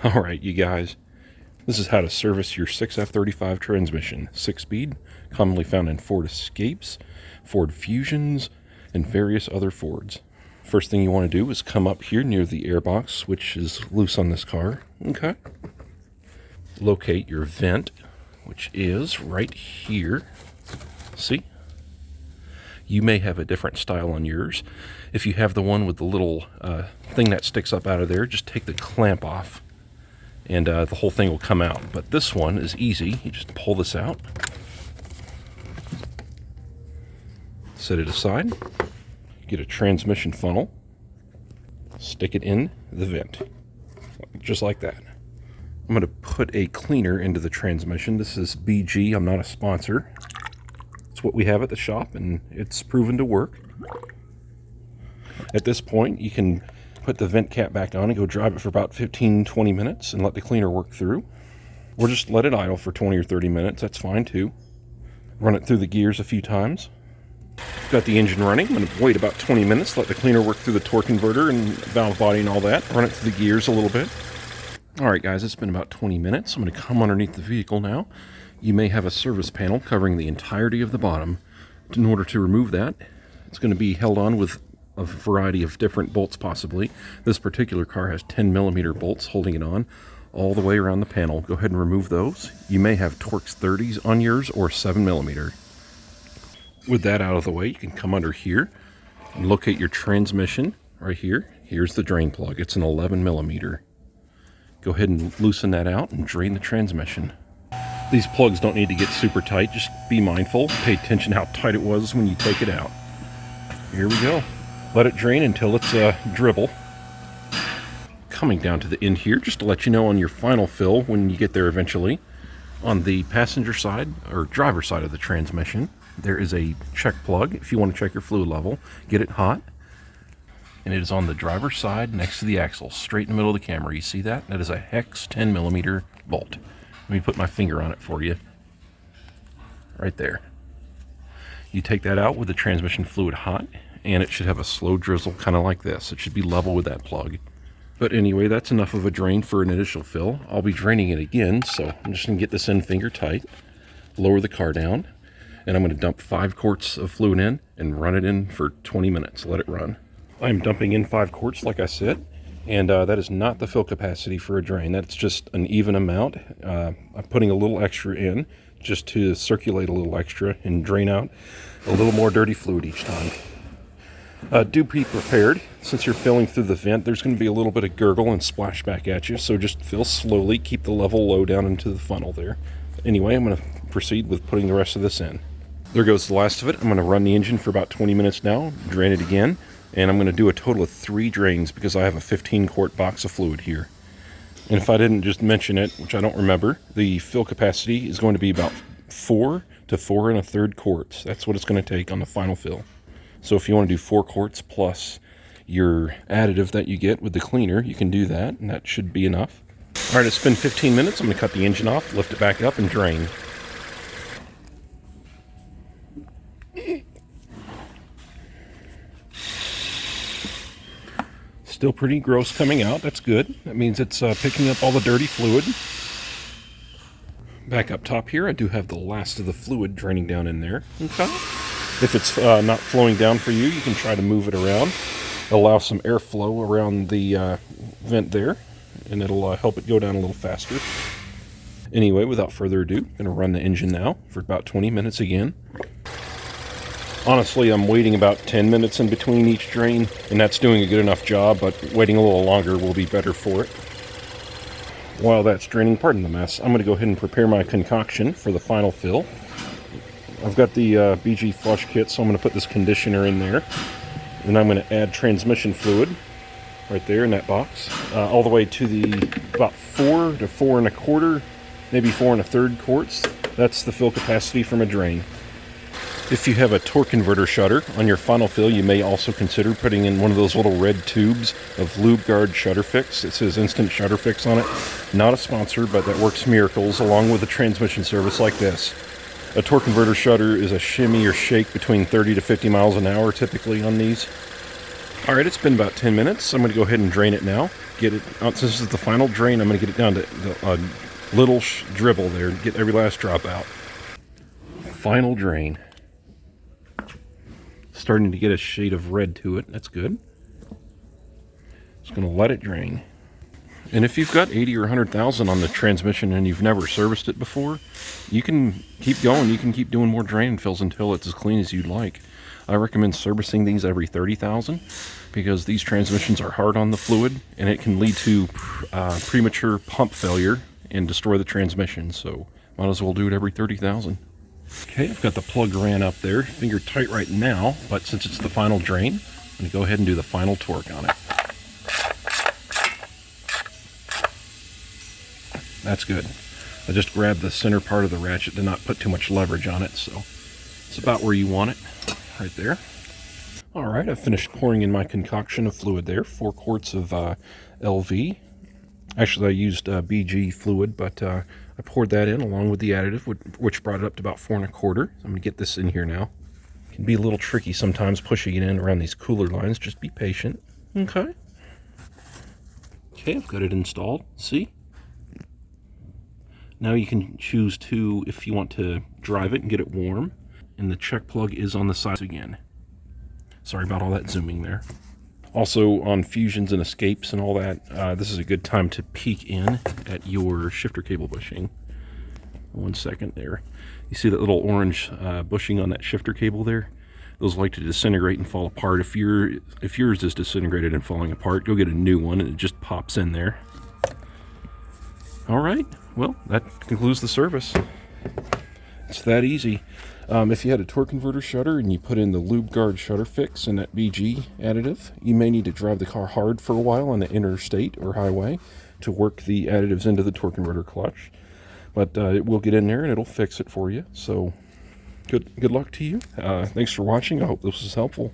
All right, you guys, this is how to service your 6F35 transmission, 6-speed, commonly found in Ford Escapes, Ford Fusions, and various other Fords. First thing you want to do is come up here near the airbox, which is loose on this car. Okay. Locate your vent, which is right here. See? You may have a different style on yours. If you have the one with the little thing that sticks up out of there, just take the clamp off and the whole thing will come out. But this one is easy. You just pull this out, set it aside, get a transmission funnel, stick it in the vent, just like that. I'm going to put a cleaner into the transmission. This is BG. I'm not a sponsor. It's what we have at the shop, and it's proven to work. At this point, you can put the vent cap back on and go drive it for about 15-20 minutes and let the cleaner work through. Or just let it idle for 20 or 30 minutes. That's fine too. Run it through the gears a few times. Got the engine running. I'm going to wait about 20 minutes, let the cleaner work through the torque converter and valve body and all that. Run it through the gears a little bit. Alright guys, it's been about 20 minutes. I'm going to come underneath the vehicle now. You may have a service panel covering the entirety of the bottom. In order to remove that, it's going to be held on with a variety of different bolts possibly. This particular car has 10mm bolts holding it on all the way around the panel. Go ahead and remove those. You may have Torx 30s on yours or 7mm. With that out of the way, you can come under here and locate your transmission right here. Here's the drain plug. It's an 11mm. Go ahead and loosen that out and drain the transmission. These plugs don't need to get super tight. Just be mindful. Pay attention how tight it was when you take it out. Here we go. Let it drain until it's dribble. Coming down to the end here, just to let you know on your final fill when you get there eventually, on the passenger side or driver side of the transmission, there is a check plug. If you want to check your fluid level, get it hot. And it is on the driver's side next to the axle, straight in the middle of the camera. You see that? That is a hex 10mm bolt. Let me put my finger on it for you. Right there. You take that out with the transmission fluid hot, and it should have a slow drizzle, kind of like this. It should be level with that plug. But anyway, that's enough of a drain for an initial fill. I'll be draining it again, so I'm just going to get this end finger tight, lower the car down, and I'm going to dump 5 quarts of fluid in and run it in for 20 minutes. Let it run. I'm dumping in 5 quarts, like I said, and that is not the fill capacity for a drain. That's just an even amount. I'm putting a little extra in just to circulate a little extra and drain out a little more dirty fluid each time. Do be prepared. Since you're filling through the vent, there's going to be a little bit of gurgle and splash back at you, so just fill slowly. Keep the level low down into the funnel there. Anyway, I'm going to proceed with putting the rest of this in. There goes the last of it. I'm going to run the engine for about 20 minutes now, drain it again, and I'm going to do a total of 3 drains because I have a 15-quart box of fluid here. And if I didn't just mention it, which I don't remember, the fill capacity is going to be about 4 to 4 1/3 quarts. That's what it's going to take on the final fill. So if you want to do 4 quarts plus your additive that you get with the cleaner, you can do that, and that should be enough. All right, it's been 15 minutes. I'm going to cut the engine off, lift it back up, and drain. Still pretty gross coming out. That's good. That means it's picking up all the dirty fluid. Back up top here, I do have the last of the fluid draining down in there. Okay. If it's not flowing down for you, you can try to move it around. Allow some airflow around the vent there, and it'll help it go down a little faster. Anyway, without further ado, I'm going to run the engine now for about 20 minutes again. Honestly, I'm waiting about 10 minutes in between each drain, and that's doing a good enough job, but waiting a little longer will be better for it. While that's draining, pardon the mess, I'm going to go ahead and prepare my concoction for the final fill. I've got the BG flush kit, so I'm going to put this conditioner in there, and I'm going to add transmission fluid right there in that box, all the way to the about 4 to 4 1/4, maybe 4 1/3 quarts. That's the fill capacity from a drain. If you have a torque converter shutter on your final fill, you may also consider putting in one of those little red tubes of LubeGuard Shutter Fix. It says Instant Shutter Fix on it. Not a sponsor, but that works miracles along with a transmission service like this. A torque converter shutter is a shimmy or shake between 30 to 50 miles an hour typically on these. All right, it's been about 10 minutes. I'm going to go ahead and drain it now. Get it out. Since this is the final drain, I'm going to get it down to a little dribble there. Get every last drop out. Final drain. Starting to get a shade of red to it. That's good. Just going to let it drain. And if you've got 80 or 100,000 on the transmission and you've never serviced it before, you can keep going. You can keep doing more drain and fills until it's as clean as you'd like. I recommend servicing these every 30,000 because these transmissions are hard on the fluid and it can lead to premature pump failure and destroy the transmission. So might as well do it every 30,000. Okay, I've got the plug ran up there, finger tight right now, but since it's the final drain, I'm going to go ahead and do the final torque on it. That's good. I just grabbed the center part of the ratchet to not put too much leverage on it, so it's about where you want it, right there. All right, I've finished pouring in my concoction of fluid there, 4 quarts of LV. Actually, I used BG fluid, but I poured that in along with the additive, which brought it up to about 4 1/4. I'm going to get this in here now. It can be a little tricky sometimes pushing it in around these cooler lines. Just be patient. Okay. Okay, I've got it installed. See? Now you can choose to, if you want to drive it and get it warm, and the check plug is on the side again. Sorry about all that zooming there. Also on fusions and escapes and all that, this is a good time to peek in at your shifter cable bushing. 1 second there. You see that little orange bushing on that shifter cable there? Those like to disintegrate and fall apart. If yours is disintegrated and falling apart, go get a new one and it just pops in there. All right, well, that concludes the service. It's that easy. If you had a torque converter shutter and you put in the lube guard shutter fix and that BG additive, you may need to drive the car hard for a while on the interstate or highway to work the additives into the torque converter clutch. But it will get in there and it'll fix it for you. So good luck to you. Thanks for watching. I hope this was helpful.